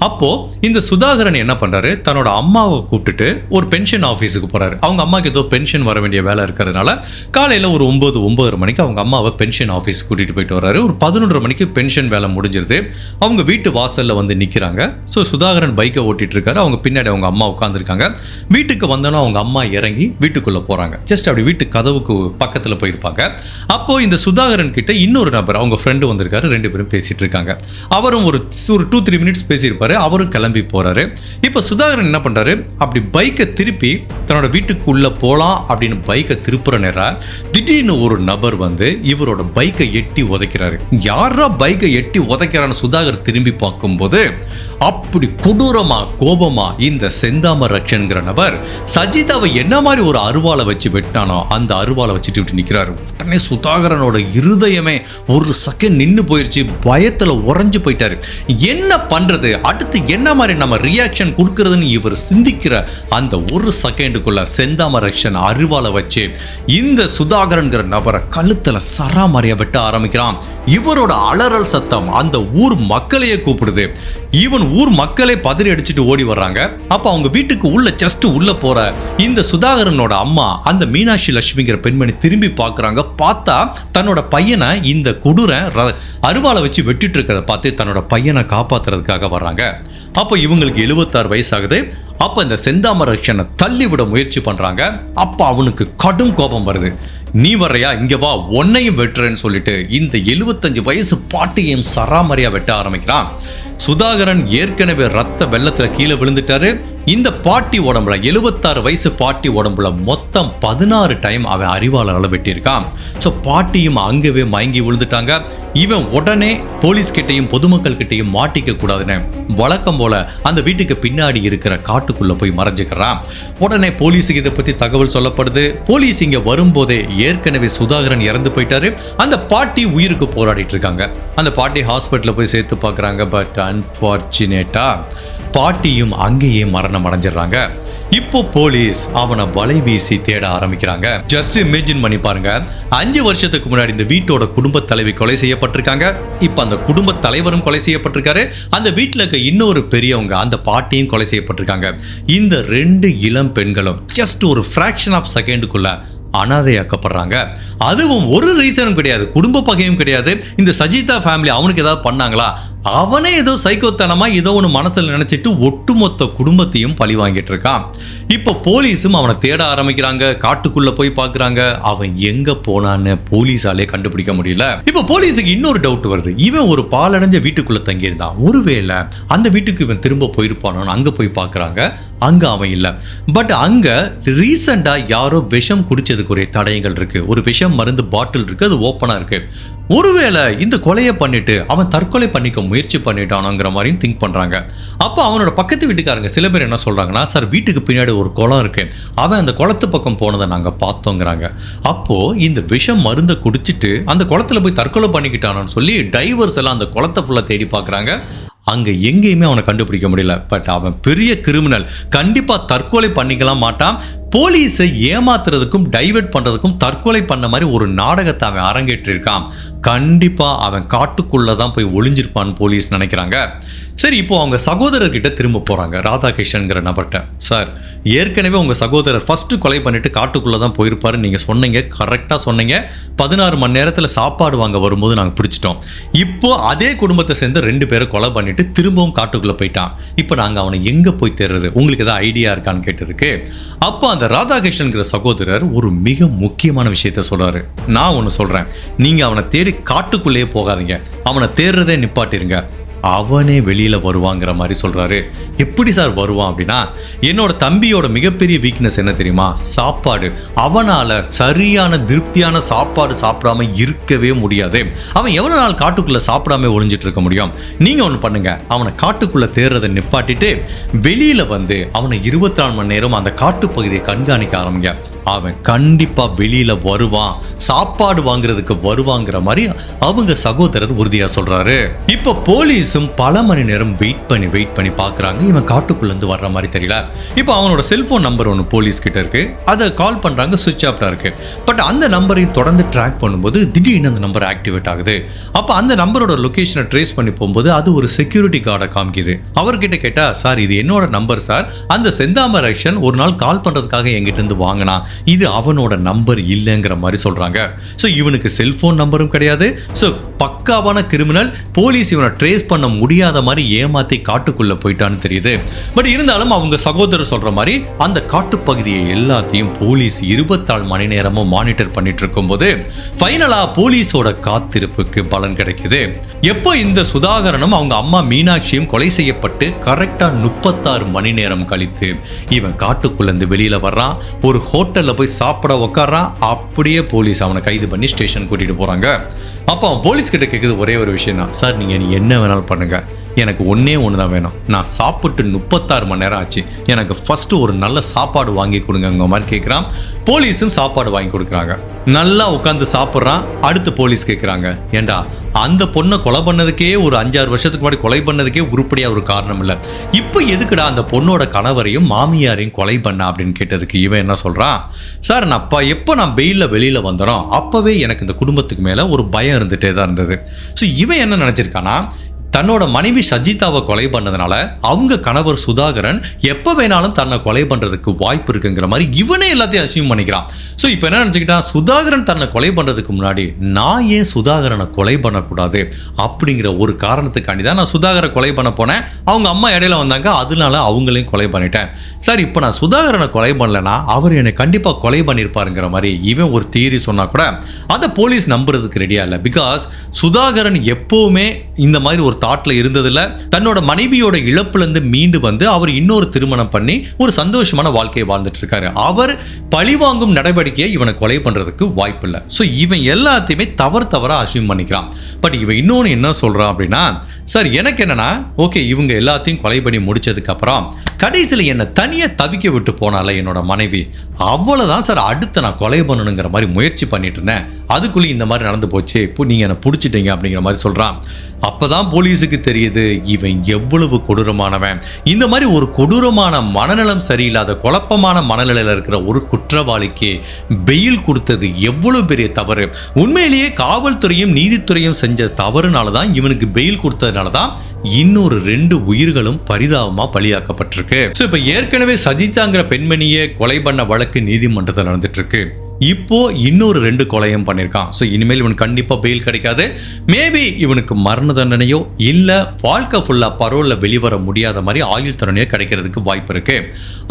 அப்போ இந்த சுதாகரன் என்ன பண்றாரு, தன்னோட அம்மாவை கூப்பிட்டுட்டு ஒரு பென்ஷன் ஆஃபீஸுக்கு போறாரு. அவங்க அம்மாவுக்கு ஏதோ பென்ஷன் வர வேண்டிய வேலை இருக்கிறதுனால காலையில் ஒரு 9-9:30 மணிக்கு அவங்க அம்மாவை பென்ஷன் ஆஃபீஸ் கூட்டிட்டு போயிட்டு வர்றாரு. ஒரு 11:30 மணிக்கு பென்ஷன் வேலை முடிஞ்சிருது. அவங்க வீட்டு வாசல்ல வந்து நிக்கிறாங்க. ஸோ சுதாகரன் பைக்கை ஓட்டிட்டு இருக்காரு, அவங்க பின்னாடி அவங்க அம்மா உட்காந்துருக்காங்க. வீட்டுக்கு வந்தோன்னா அவங்க அம்மா இறங்கி வீட்டுக்குள்ள போறாங்க. ஜஸ்ட் அப்படி வீட்டு கதவுக்கு பக்கத்துல போயிருப்பாங்க. அப்போ இந்த சுதாகரன் கிட்ட இன்னொரு நபர், அவங்க ஃப்ரெண்டு வந்திருக்காரு. 2 பேரும் பேசிட்டு இருக்காங்க. அவரும் ஒரு 2-3 மினிட்ஸ் பேசியிருப்பாரு. அவரும் கிளம்பி போறாரு. இப்போ சுதாகரன் என்ன பண்றாரு, அப்படி பைக்கை திருப்பி தன்னோட வீட்டுக்குள்ள போலாம் அப்படின்னு பைக்கை திருப்புற நேரம் திடீர்னு ஒரு நபர் வந்து இவரோட பைக்கை எட்டி உதைக்கிறாரு. யாரா பைக்கை எட்டி உதைக்கிறான்னு சுதாகர் திரும்பி பார்க்கும்போது அப்படி கொடூரமா கோபமா இந்த செந்தாமரை ரக்ஷன்கிற நபர் சஜிதாவை என்ன மாதிரி ஒரு அருவாளை வச்சு வெட்டானோ அந்த அருவாளை வச்சுட்டு விட்டு நிற்கிறாரு. உடனே சுதாகரனோட இருதயமே ஒரு செகண்ட் நின்று போயிடுச்சு. பயத்துல உறைஞ்சு போயிட்டாரு. என்ன பண்றது, அடுத்து என்ன மாதிரி நம்ம ரியாக்ஷன் கொடுக்கறதுன்னு இவர் சிந்திக்கிற அந்த ஒரு செகண்டுக்குள்ள செந்தாமரை ரக்ஷன் அருவாளை வச்சு இந்த சுதாகரன்கிற நபரை கழுத்துல சராமரியா வெட்ட ஆரம்பிக்கிறான். இவரோட அலறல் சத்தம் அந்த ஊர் மக்களையே கூப்பிடுது. ஈவன் ஊர் மக்களே பதறி அடிச்சுட்டு ஓடி வர்றாங்க. அப்ப அவங்க வீட்டுக்கு உள்ள ஜஸ்ட் உள்ள போற இந்த சுதாகரனோட அம்மா அந்த மீனாட்சி லட்சுமிங்கிற பெண்மணி திரும்பி பார்க்கறாங்க. பார்த்தா தன்னோட பையனை இந்த கொடூரன் அருவாளை வச்சு வெட்டிட்டு இருக்கிறத பார்த்து தன்னோட பையனை காப்பாத்துறதுக்காக வர்றாங்க. அப்போ இவங்களுக்கு 76 வயசு ஆகுது. அப்ப இந்த செந்தாமரை ரக்ஷனை தள்ளி விட முயற்சி பண்றாங்க. அப்ப அவனுக்கு கடும் கோபம் வருது. நீ வர்றையா, இங்க வா, உன்னையும் வெட்டுறேன்னு சொல்லிட்டு இந்த 75 வயசு பாட்டியையும் சராமரியா வெட்ட ஆரம்பிக்கிறான். சுதாகரன் ஏற்கனவே ரத்த வெள்ளத்துல கீழே விழுந்துட்டாரு. இந்த பாட்டி உடம்புல 76 வயசு பாட்டி உடம்புல மொத்தம் 16 டைம் அவன் அறிவாளால வெட்டியிருக்கான். ஸோ பாட்டியும் அங்கவே மயங்கி விழுந்துட்டாங்க. இவன் உடனே போலீஸ் கிட்டையும் பொதுமக்கள் கிட்டையும் மாட்டிக்க கூடாதுன்னு வழக்கம் போல அந்த வீட்டுக்கு பின்னாடி இருக்கிற காட்டுக்குள்ள போய் மறைஞ்சுக்கிறான். உடனே போலீஸுக்கு இதை பத்தி தகவல் சொல்லப்படுது. போலீஸ் இங்க வரும்போதே ஏற்கனவே சுதாகரன் இறந்து போயிட்டாரு. அந்த பாட்டி உயிருக்கு போராடிட்டு இருக்காங்க. அந்த பாட்டி ஹாஸ்பிட்டல்ல போய் சேர்த்து பார்க்குறாங்க. பட் அன்பார்ச்சுனேட்டா பாட்டியும் அங்கேயே மரணம் அடைஞ்சிடறாங்க. இப்போ போலீஸ் அவனை வலை வீசி தேட ஆரம்பிக்கிறாங்க. ஜஸ்ட் இமேஜின் பண்ணி பாருங்க, 5 வருஷத்துக்கு முன்னாடி இந்த வீட்டோட குடும்ப தலைவி கொலை செய்யப்பட்டிருக்காங்க. இப்ப அந்த குடும்ப தலைவரும் கொலை செய்யப்பட்டிருக்காரு. அந்த வீட்டில் இருக்க இன்னொரு பெரியவங்க அந்த பாட்டியும் கொலை செய்யப்பட்டிருக்காங்க. இந்த 2 இளம் பெண்களும் ஜஸ்ட் ஒரு ஃபிராக்ஷன் ஆஃப் செகண்டுக்குள்ள அனாதையாக்கப்படுறாங்க. அதுவும் ஒரு ரீசனும் கிடையாது, குடும்ப பகையும் கிடையாது. இந்த சஜிதா ஃபேமிலி அவனுக்கு ஏதாவது பண்ணாங்களா? அவனே ஏதோ சைக்கோத்தனமா ஏதோ ஒன்று மனசில் நினைச்சிட்டு ஒட்டுமொத்த குடும்பத்தையும் பழி வாங்கிட்டு இருக்கான். இப்போ போலீஸும் அவனை தேட ஆரம்பிக்கிறாங்க. காட்டுக்குள்ள போய் பார்க்குறாங்க. அவன் எங்க போனான்னு போலீஸாலே கண்டுபிடிக்க முடியல. இப்போ போலீஸுக்கு இன்னொரு டவுட் வருது. இவன் ஒரு பாலடைஞ்ச வீட்டுக்குள்ள தங்கியிருந்தான். ஒருவேளை அந்த வீட்டுக்கு இவன் திரும்ப போயிருப்பானோன்னு அங்க போய் பார்க்குறாங்க. அங்க அவன் இல்லை. பட் அங்க ரீசெண்டா யாரோ விஷம் குடிச்சதுக்கு ஒரு தடயங்கள் இருக்கு. ஒரு விஷம் மருந்து பாட்டில் இருக்கு, அது ஓப்பனா இருக்கு. ஒருவேளை இந்த கொலையை பண்ணிட்டு அவன் தற்கொலை பண்ணிக்க முயற்சி பண்ணிட்டானோங்கிற மாதிரியும் திங்க் பண்றாங்க. அப்போ அவனோட பக்கத்து வீட்டுக்காரங்க சில பேர் என்ன சொல்றாங்கன்னா, சார் வீட்டுக்கு பின்னாடி ஒரு குளம் இருக்கு, அவன் அந்த குளத்து பக்கம் போனதை நாங்க பார்த்தோங்கிறாங்க. அப்போ இந்த விஷம் மருந்தை குடிச்சிட்டு அந்த குளத்துல போய் தற்கொலை பண்ணிக்கிட்டானோன்னு சொல்லி டைவர்ஸ் எல்லாம் அந்த குளத்தை ஃபுல்லா தேடி பார்க்குறாங்க. அங்க எங்கேயுமே அவனை கண்டுபிடிக்க முடியல. பட் அவன் பெரிய கிரிமினல், கண்டிப்பா தற்கொலை பண்ணிக்கலாம் மாட்டான். போலீஸை ஏமாத்துறதுக்கும் டைவர்ட் பண்றதுக்கும் தற்கொலை பண்ண மாதிரி ஒரு நாடகத்தை அவன் அரங்கேற்றிருக்கான். கண்டிப்பா அவன் காட்டுக்குள்ளதான் போய் ஒளிஞ்சிருப்பான்னு போலீஸ் நினைக்கிறாங்க. சரி, இப்போ அவங்க சகோதரர்கிட்ட திரும்ப போறாங்க. ராதாகிருஷ்ணன்கிற நபர்கிட்ட, சார் ஏற்கனவே உங்க சகோதரர் ஃபர்ஸ்ட் கொலை பண்ணிட்டு காட்டுக்குள்ளதான் போயிருப்பாரு நீங்க சொன்னீங்க, கரெக்டா சொன்னீங்க. 16 மணி நேரத்துல சாப்பாடு வாங்க வரும்போது நாங்க பிடிச்சிட்டோம். இப்போ அதே குடும்பத்தை சேர்ந்து 2 பேரை கொலை பண்ணிட்டு திரும்பவும் காட்டுக்குள்ள போயிட்டான். இப்போ நாங்க அவனை எங்க போய் தேடுறது, உங்களுக்கு ஏதாவது ஐடியா இருக்கான்னு கேட்டதுக்கு அப்போ அந்த ராதாகிருஷ்ணன்கிற சகோதரர் ஒரு மிக முக்கியமான விஷயத்த சொல்றாரு. நான் ஒன்னு சொல்றேன், நீங்க அவனை தேடி காட்டுக்குள்ளேயே போகாதீங்க, அவனை தேடுறதே நிப்பாட்டிருங்க, அவனே வெளியில வருவாங்கிற மாதிரி சொல்றாரு. எப்படி சார் வருவான் அப்படின்னா, என்னோட தம்பியோட மிகப்பெரிய வீக்னஸ் என்ன தெரியுமா? சாப்பாடு. அவனால சரியான திருப்தியான சாப்பாடு சாப்பிடாம இருக்கவே முடியாது. அவன் எவ்வளவு நாள் காட்டுக்குள்ள சாப்பிடாம ஒளிஞ்சிட்டு இருக்க முடியும்? நீங்க ஒண்ணு பண்ணுங்க, அவனை காட்டுக்குள்ள தேடுறதை நிப்பாட்டிட்டு வெளியில வந்து அவனை 24 மணி நேரம் அந்த காட்டு பகுதியை கண்காணிக்க ஆரம்பிங்க. அவன் கண்டிப்பா வெளியில வருவான், சாப்பாடு வாங்குறதுக்கு வருவாங்கிற மாதிரி அவங்க சகோதரர் உறுதியா சொல்றாரு. இப்ப போலீஸ் பல மணி நேரம் வெயிட் பண்ணி பார்க்குறாங்க. இவன் காட்டுக்குள்ள இருந்து வர்ற மாதிரி தெரியல. இப்போ அவனோட செல்போன் நம்பர் ஒன்று போலீஸ் கிட்ட இருக்கு. அதை கால் பண்றாங்க, சுவிட்ச் ஆஃப்டா இருக்கு. பட் அந்த நம்பரை தொடர்ந்து ட்ராக் பண்ணும்போது திடீர்னு அந்த நம்பர் ஆக்டிவேட் ஆகுது. அப்போ அந்த நம்பரோட லொகேஷனை ட்ரேஸ் பண்ணி போகும்போது அது ஒரு செக்யூரிட்டி கார்டை காமிக்குது. அவர்கிட்ட கேட்டா, சார் இது என்னோட நம்பர் சார், அந்த செந்தாமரேஷன் ஒரு நாள் கால் பண்றதுக்காக எங்கிட்ட இருந்து வாங்கினா, இது அவனோட நம்பர் இல்லைங்கிற மாதிரி சொல்றாங்க. ஸோ இவனுக்கு செல்போன் நம்பரும் கிடையாது. ஸோ பக்காவான கிரிமினல். போலீஸ் இவனை ட்ரேஸ் பண்ண முடியாத மாதிரி ஏமாத்தி காட்டுக்குள்ள போயிட்டான்னு தெரியுது. பட் இருந்தாலும் அவங்க சகோதரர் சொல்ற மாதிரி அந்த காட்டுப்பகுதியை எல்லாத்தையும் போலீஸ் 24 மணி நேரமும் மானிட்டர் பண்ணிட்டு இருக்கும் போது ஃபைனலா போலீஸோட காத்திருப்புக்கு பலன் கிடைக்குது. எப்போ இந்த சுதாகரனும் அவங்க அம்மா மீனாட்சியும் கொலை செய்யப்பட்டு கரெக்டா 36 மணி நேரம் கழித்து இவன் காட்டுக்குள்ள இருந்து வெளியில வர்றான். ஒரு ஹோட்டல்ல போய் சாப்பிட உட்கார்றான். அப்படியே போலீஸ் அவனை கைது பண்ணி ஸ்டேஷன் கூட்டிட்டு போறாங்க. அப்போ அவன் போலீஸ் கிட்ட கேட்குறது ஒரே ஒரு விஷயம் தான், சார் நீங்க என்ன வேணாலும் பண்ணுங்க, எனக்கு ஒன்னே ஒன்று தான் வேணும், நான் சாப்பிட்டு 36 மணி நேரம் ஆச்சு, எனக்கு ஃபர்ஸ்ட் ஒரு நல்ல சாப்பாடு வாங்கி கொடுங்க மாதிரி கேட்குறான். போலீஸும் சாப்பாடு வாங்கி கொடுக்குறாங்க. நல்லா உட்காந்து சாப்பிட்றான். அடுத்து போலீஸ் கேட்குறாங்க, ஏண்டா அந்த பொண்ணை கொலை பண்ணதுக்கே ஒரு 5-6 வருஷத்துக்கு முன்னாடி கொலை பண்ணதுக்கே உருப்படியா ஒரு காரணம் இல்லை, இப்போ எதுக்குடா அந்த பொண்ணோட கணவரையும் மாமியாரையும் கொலை பண்ண அப்படின்னு கேட்டதுக்கு இவன் என்ன சொல்றான், சார் நான் எப்போ நான் பெயிலில் வெளியில வந்தனோ அப்பவே எனக்கு இந்த குடும்பத்துக்கு மேல ஒரு பயம் இருந்துட்டே தான் இருந்தது. ஸோ இவன் என்ன நினைச்சிருக்கானா, தன்னோட மனைவி சஜிதாவை கொலை பண்ணதுனால அவங்க கணவர் சுதாகரன் எப்போ வேணாலும் தன்னை கொலை பண்ணுறதுக்கு வாய்ப்பு இருக்குங்கிற மாதிரி இவனே எல்லாத்தையும் அசியூம் பண்ணிக்கிறான். ஸோ இப்போ என்ன நினச்சிக்கிட்டான், சுதாகரன் தன்னை கொலை பண்ணுறதுக்கு முன்னாடி நான் ஏன் சுதாகரனை கொலை பண்ணக்கூடாது அப்படிங்கிற ஒரு காரணத்துக்காண்டி தான் நான் சுதாகரை கொலை பண்ண போனேன். அவங்க அம்மா இடையில வந்தாங்க, அதனால அவங்களையும் கொலை பண்ணிட்டேன். சார் இப்போ நான் சுதாகரனை கொலை பண்ணலன்னா அவர் என்னை கண்டிப்பாக கொலை பண்ணியிருப்பாருங்கிற மாதிரி இவன் ஒரு தியரி சொன்னா கூட அதை போலீஸ் நம்புறதுக்கு ரெடியா இல்லை. பிகாஸ் சுதாகரன் எப்போவுமே இந்த மாதிரி ஒரு தாட்ல இருந்ததில்ல. தன்னோட மனைவியோட இழப்புல இருந்து மீண்டு வந்து அவர் இன்னொரு திருமணம் பண்ணி ஒரு சந்தோஷமான வாழ்க்கையை வாழ்ந்துட்டு இருக்காரு. அவர் பழிவாங்கும் நடவடிக்கையை இவனை கொலை பண்றதுக்கு வாய்ப்பு இல்லை. ஸோ இவன் எல்லாத்தையுமே தவறா அசியூம் பண்ணிக்கிறான். பட் இவன் இன்னொன்று என்ன சொல்றான் அப்படின்னா, சார் எனக்கு என்னன்னா, ஓகே இவங்க எல்லாத்தையும் கொலை பண்ணி முடிச்சதுக்கு அப்புறம் கடைசியில் என்னை தனியாக தவிக்க விட்டு போனால என்னோட மனைவி, அவ்வளோதான் சார் அடுத்து நான் கொலை பண்ணணுங்கிற மாதிரி முயற்சி பண்ணிட்டு இருந்தேன். அதுக்குள்ளே இந்த மாதிரி நடந்து போச்சு, இப்போ நீங்கள் என்னை பிடிச்சிட்டீங்க அப்படிங்கிற மாதிரி சொல்கிறான். அப்போதான் போலீஸுக்கு தெரியுது இவன் எவ்வளவு கொடூரமானவன். இந்த மாதிரி ஒரு கொடூரமான மனநலம் சரியில்லாத குழப்பமான மனநிலையில் இருக்கிற ஒரு குற்றவாளிக்கு பெயில் கொடுத்தது எவ்வளவு பெரிய தவறு. உண்மையிலேயே காவல்துறையும் நீதித்துறையும் செஞ்ச தவறுனால தான் இவனுக்கு பெயில் கொடுத்ததுனால தான் இன்னொரு 2 உயிர்களும் பரிதாபமா பலியாக்கப்பட்டிருக்கு. இப்ப ஏற்கனவே சஜிதாங்கிற பெண்மணியை கொலை பண்ண வழக்கு நீதிமன்றத்தில் நடந்துட்டு இருக்கு. இப்போ இன்னொரு 2 கொலையும் பண்ணியிருக்கான். ஸோ இனிமேல் இவனுக்கு கண்டிப்பாக பெயில் கிடைக்காது. மேபி இவனுக்கு மரண தண்டனையோ இல்லை வாழ்க்கை ஃபுல்லாக பரோலில் வெளிவர முடியாத மாதிரி ஆயுள் தண்டனையோ கிடைக்கிறதுக்கு வாய்ப்பு இருக்கு.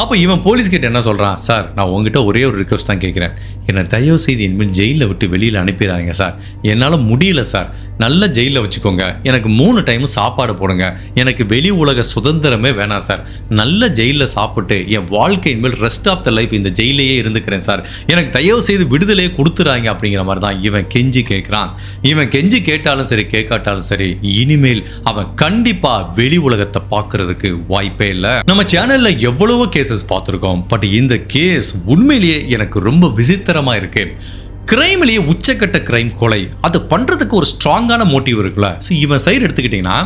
அப்போ இவன் போலீஸ்கிட்ட என்ன சொல்கிறான், சார் நான் உங்ககிட்ட ஒரே ஒரு ரிக்வஸ்ட் தான் கேட்குறேன், என்னை தயவு செய்து இனிமேல் ஜெயிலில் விட்டு வெளியில் அனுப்பிடாதீங்க சார், என்னால் முடியல சார், நல்ல ஜெயிலில் வச்சுக்கோங்க, எனக்கு 3 டைம் சாப்பாடு போடுங்க, எனக்கு வெளி உலக சுதந்திரமே வேணாம் சார், நல்ல ஜெயிலில் சாப்பிட்டு என் வாழ்க்கை இனிமேல் ரெஸ்ட் ஆஃப் த லைஃப் இந்த ஜெயிலையே இருந்துக்கிறேன் சார், எனக்கு தயவு செய்து விடுதலையே கொடுத்துறாங்க அப்படிங்கிற மாதிரி தான் இவன் கெஞ்சி கேட்கிறான். இவன் கெஞ்சி கேட்டாலும் சரி கேட்காட்டாலும் சரி இனிமேல் அவன் கண்டிப்பா வெளி உலகத்தை பார்க்கறதுக்கு வாய்ப்பே இல்லை. நம்ம சேனல்ல எவ்வளவோ கேசஸ் பார்த்துருக்கோம். பட் இந்த கேஸ் உண்மையிலேயே எனக்கு ரொம்ப விசித்திரமா இருக்கு. கிரைம்லேயே உச்சக்கட்ட கிரைம் கொலை, அது பண்றதுக்கு ஒரு ஸ்ட்ராங்கான மோட்டிவ் இருக்குல்ல. இவன் சைடு எடுத்துக்கிட்டீங்கன்னா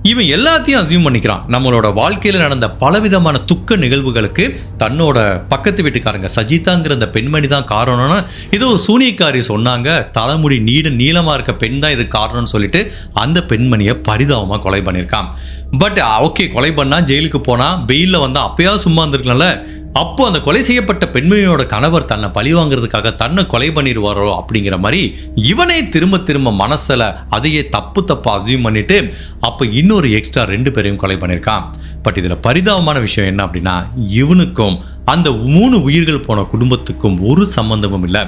இவன் எல்லாத்தையும் அசியூம் பண்ணிக்கிறான். நம்மளோட வாழ்க்கையில் நடந்த பலவிதமான துக்க நிகழ்வுகளுக்கு தன்னோட பக்கத்து வீட்டுக்காரங்க சஜிதாங்கிற அந்த பெண்மணி தான் காரணம்னு ஏதோ ஒரு சூனியக்காரி சொன்னாங்க, தலைமுடி நீளமாக இருக்க பெண் தான் இது காரணம்னு சொல்லிட்டு அந்த பெண்மணியை பரிதாபமாக கொலை பண்ணியிருக்கான். பட் ஓகே கொலை பண்ணா ஜெயிலுக்கு போனா பெயிலில் வந்தால் அப்பயாவது சும்மா இருந்திருக்கலாம்ல. அப்போ அந்த கொலை செய்யப்பட்ட பெண்மணியோட கணவர் தன்னை பழி வாங்குறதுக்காக தன்னை கொலை பண்ணிடுவாரோ அப்படிங்கிற மாதிரி இவனே திரும்ப மனசில் அதையே தப்பு அசியூம் பண்ணிட்டு அப்போ இன்னொரு எக்ஸ்ட்ரா 2 பேரையும் கொலை பண்ணியிருக்கான். பட் இதில் பரிதாபமான விஷயம் என்ன அப்படின்னா, இவனுக்கும் அந்த 3 உயிர்கள் போன குடும்பத்துக்கும் ஒரு சம்பந்தமும் இல்லை.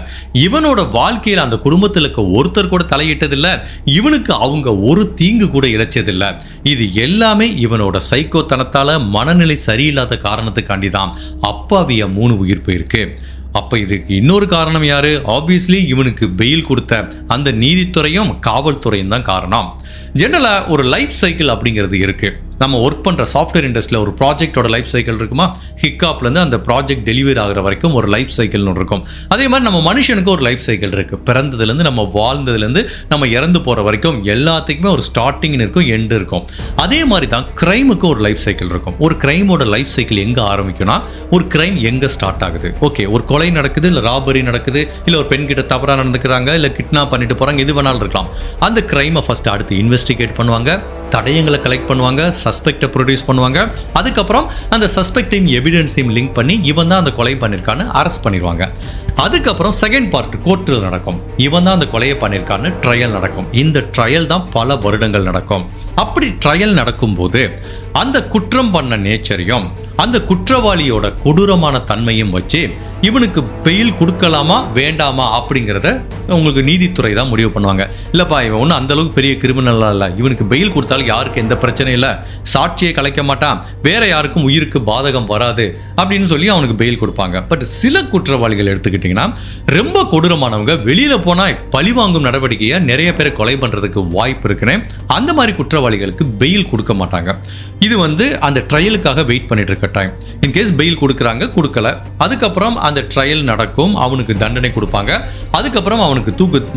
இவனோட வாழ்க்கையில் அந்த குடும்பத்தில் இருக்க ஒருத்தர் கூட தலையிட்டதில்லை. இவனுக்கு அவங்க ஒரு தீங்கு கூட இழைச்சதில்லை. இது எல்லாமே இவனோட சைக்கோத்தனத்தால மனநிலை சரியில்லாத காரணத்துக்காண்டி தான் அப்பாவிய 3 உயிர் போயிருக்கு. அப்போ இதுக்கு இன்னொரு காரணம் யாரு? ஆப்வியஸ்லி இவனுக்கு பெயில் கொடுத்த அந்த நீதித்துறையும் காவல்துறையும் தான் காரணம். ஜெனரலாக ஒரு லைஃப் சைக்கிள் அப்படிங்கிறது இருக்கு. நம்ம ஒர்க் பண்ணுற சாஃப்ட்வேர் இண்டஸ்ட்ரியில் ஒரு ப்ராஜெக்டோட லைஃப் சைக்கிள் இருக்குமா, ஹிக்காப்லேருந்து அந்த ப்ராஜெக்ட் டெலிவரி ஆகிற வரைக்கும் ஒரு லைஃப் சைக்கிள்னு இருக்கும். அதே மாதிரி நம்ம மனுஷனுக்கு ஒரு லைஃப் சைக்கிள் இருக்குது. பிறந்ததுலேருந்து நம்ம வாழ்ந்ததுலேருந்து நம்ம இறந்து போகிற வரைக்கும் எல்லாத்துக்குமே ஒரு ஸ்டார்டிங் இருக்கும், எண்டு இருக்கும். அதே மாதிரி தான் கிரைமுக்கு ஒரு லைஃப் சைக்கிள் இருக்கும். ஒரு கிரைமோட லைஃப் சைக்கிள் எங்கே ஆரம்பிக்கும்னா, ஒரு கிரைம் எங்கே ஸ்டார்ட் ஆகுது. ஓகே ஒரு கொலை நடக்குது, இல்லை ராபரி நடக்குது, இல்லை ஒரு பெண் கிட்ட தவறாக நடந்துக்கிறாங்க, இல்லை கிட்னாப் பண்ணிட்டு போகிறாங்க, எது வேணாலும் இருக்கலாம். அந்த கிரைமை ஃபஸ்ட்டு அடுத்து இன்வெஸ்டிகேட் பண்ணுவாங்க, தடயங்களை கலெக்ட் பண்ணுவாங்க, சஸ்பெக்டை ப்ரொடியூஸ் பண்ணுவாங்க. அதுக்கப்புறம் அந்த சஸ்பெக்டையும் எவிடன்ஸையும் லிங்க் பண்ணி இவன் தான் அந்த கொலை பண்ணியிருக்கான்னு அரெஸ்ட் பண்ணிடுவாங்க. அதுக்கப்புறம் செகண்ட் பார்ட் கோர்ட்டில் நடக்கும். இவன் தான் அந்த கொலையை பண்ணியிருக்கான்னு ட்ரையல் நடக்கும். இந்த ட்ரையல் தான் பல வருடங்கள் நடக்கும். அப்படி ட்ரையல் நடக்கும்போது அந்த குற்றம் பண்ண நேச்சரையும் அந்த குற்றவாளியோட கொடூரமான தன்மையும் வச்சு இவனுக்கு பெயில் கொடுக்கலாமா வேண்டாமா அப்படிங்கிறத உங்களுக்கு நீதித்துறை தான் முடிவு பண்ணுவாங்க. இல்லைப்பா இவன் ஒன்றும் அந்த அளவுக்கு பெரிய கிரிமினலாக இல்லை, இவனுக்கு பெயில் கொடுத்தாலும் யாருக்கு எந்த பிரச்சனையும் இல்லை, சாட்சியை கலைக்க மாட்டான், வேற யாருக்கும் உயிருக்கு பாதகம் வராது அப்படின்னு சொல்லி அவனுக்கு பெயில் கொடுப்பாங்க. பட் சில குற்றவாளிகள் எடுத்துக்கிட்டிங்கன்னா ரொம்ப கொடூரமானவங்க, வெளியில் போனால் பழிவாங்கும் நடவடிக்கையை நிறைய பேரை கொலை பண்ணுறதுக்கு வாய்ப்பு இருக்குன்னு அந்த மாதிரி குற்றவாளிகளுக்கு பெயில் கொடுக்க மாட்டாங்க. இது அந்த ட்ரையலுக்காக வெயிட் பண்ணிட்டு இருக்க டைம். இன்கேஸ் பெயில் கொடுக்குறாங்க, கொடுக்கல, அதுக்கப்புறம் அந்த ட்ரையல் நடக்கும், அவனுக்கு தண்டனை கொடுப்பாங்க, அதுக்கப்புறம் அவனுக்கு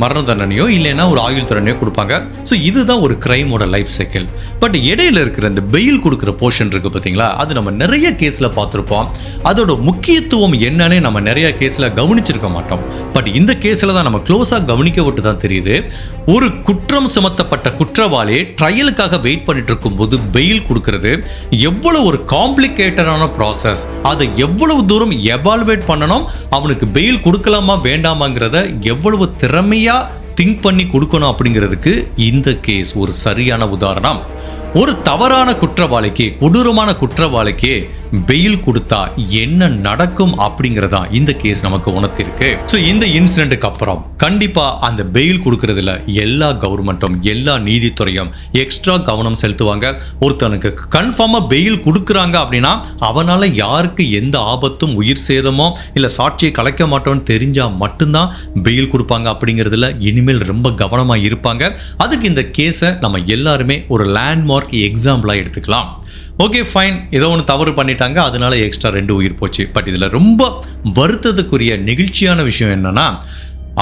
மரண தண்டனையோ இல்லைன்னா ஒரு ஆயுள் தண்டனையோ கொடுப்பாங்க. ஸோ இதுதான் ஒரு கிரைமோட லைஃப் சைக்கிள். பட் இடையில இருக்கிற இந்த பெயில் கொடுக்குற போர்ஷன் இருக்கு பார்த்தீங்களா, அது நம்ம நிறைய கேஸில் பார்த்துருப்போம். அதோட முக்கியத்துவம் என்னன்னு நம்ம நிறைய கேஸில் கவனிச்சிருக்க மாட்டோம். பட் இந்த கேஸில் தான் நம்ம க்ளோஸாக கவனிக்க விட்டு தான் தெரியுது. ஒரு குற்றம் சுமத்தப்பட்ட குற்றவாளி ட்ரையலுக்காக வெயிட் பண்ணிட்டு இருக்கும்போது பெயில் கொடுக்கறது எவ்வளவு ஒரு காம்ப்ளிகேட்டடான ப்ராசஸ், அதை எவ்வளவு தூரம் எவால்வேட் பண்ணணும், அவனுக்கு பெயில் கொடுக்கலாமா வேண்டாமாங்கிறத எவ்வளவு திறமையா திங்க் பண்ணி கொடுக்கணும் அப்படிங்கிறதுக்கு இந்த கேஸ் ஒரு சரியான உதாரணம். ஒரு தவறான குற்றவாளிக்கு, கொடூரமான குற்றவாளிக்கு பெயில் கொடுத்தா என்ன நடக்கும் அப்படிங்கறதா இந்த கேஸ் நமக்கு உணர்த்திருக்கு. ஸோ இந்த இன்சிடென்ட்டுக்கு அப்புறம் கண்டிப்பா அந்த பெயில் கொடுக்கறதுல எல்லா கவர்மெண்ட்டும், எல்லா நீதித்துறையும் எக்ஸ்ட்ரா கவனம் செலுத்துவாங்க. ஒருத்தனுக்கு கன்ஃபார்மா பெயில் கொடுக்குறாங்க அப்படின்னா அவனால யாருக்கு எந்த ஆபத்தும், உயிர் சேதமோ இல்ல சாட்சியை கலைக்க மாட்டோம்னு தெரிஞ்சா மட்டும்தான் பெயில் கொடுப்பாங்க. அப்படிங்கிறதுல இனிமேல் ரொம்ப கவனமா இருப்பாங்க. அதுக்கு இந்த கேஸை நம்ம எல்லாருமே ஒரு லேண்ட்மார்க் எக்ஸாம்பிளா எடுத்துக்கலாம். ஓகே ஃபைன், ஏதோ ஒன்று தவறு பண்ணிட்டாங்க, அதனால எக்ஸ்ட்ரா 2 உயிர் போச்சு. பட் இதில் ரொம்ப வருத்தத்துக்குரிய நெகிழ்ச்சியான விஷயம் என்னன்னா,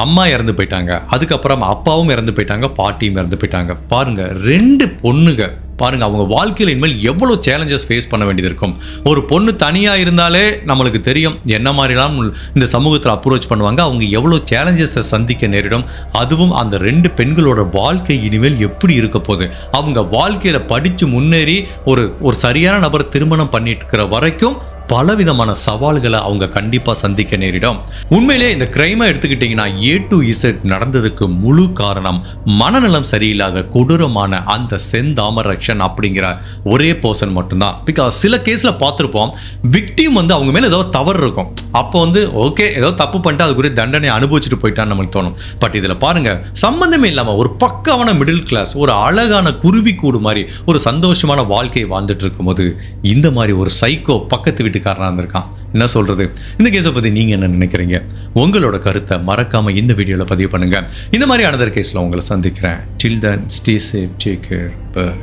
அம்மா இறந்து போயிட்டாங்க, அதுக்கப்புறம் அப்பாவும் இறந்து போயிட்டாங்க, பாட்டியும் இறந்து போயிட்டாங்க. பாருங்க, 2 பொண்ணுங்க பாருங்க, அவங்க வாழ்க்கையில் இனிமேல் எவ்வளோ சேலஞ்சஸ் ஃபேஸ் பண்ண வேண்டியது இருக்கும். ஒரு பொண்ணு தனியாக இருந்தாலே நம்மளுக்கு தெரியும் என்ன மாதிரிலாம் இந்த சமூகத்தில் அப்ரோச் பண்ணுவாங்க, அவங்க எவ்வளோ சேலஞ்சஸை சந்திக்க நேரிடும். அதுவும் அந்த 2 பெண்களோட வாழ்க்கை இனிமேல் எப்படி இருக்க போகுது. அவங்க வாழ்க்கையில் படித்து முன்னேறி ஒரு சரியான நபர் திருமணம் பண்ணிட்டு இருக்கிற வரைக்கும் பலவிதமான சவால்களை அவங்க கண்டிப்பா சந்திக்க நேரிடும். உண்மையிலே இந்த கிரைமை எடுத்துக்கிட்டீங்கன்னா A to Z நடந்ததுக்கு முழு காரணம் மனநலம் சரியில்லாத கொடூரமான அந்த செந்தாமரக்ஷன் அப்படிங்கிற ஒரே பர்சன் மட்டும்தான். பிகாஸ் சில கேஸ்ல பார்த்துருப்போம், விக்டிம் அவங்க மேல ஏதோ தவறு இருக்கும், அப்போ ஓகே ஏதோ தப்பு பண்ணிட்டு அதுக்குரிய தண்டனை அனுபவிச்சுட்டு போயிட்டான்னு நம்மளுக்கு தோணும். பட் இதுல பாருங்க, சம்பந்தமே இல்லாம ஒரு பக்காவான மிடில் கிளாஸ், ஒரு அழகான குருவி கூடு மாதிரி ஒரு சந்தோஷமான வாழ்க்கையை வாழ்ந்துட்டு இருக்கும்போது இந்த மாதிரி ஒரு சைக்கோ பக்கத்து வீட்டுக்காரனா இருந்திருக்கான். என்ன சொல்றது? இந்த கேஸை பத்தி நீங்க என்ன நினைக்கிறீங்க? உங்களோட கருத்தை மறக்காம இந்த வீடியோல பதிவு பண்ணுங்க. இந்த மாதிரி அனதர் கேஸ்ல உங்களை சந்திக்கிறேன். Till then, stay safe, take care, bye.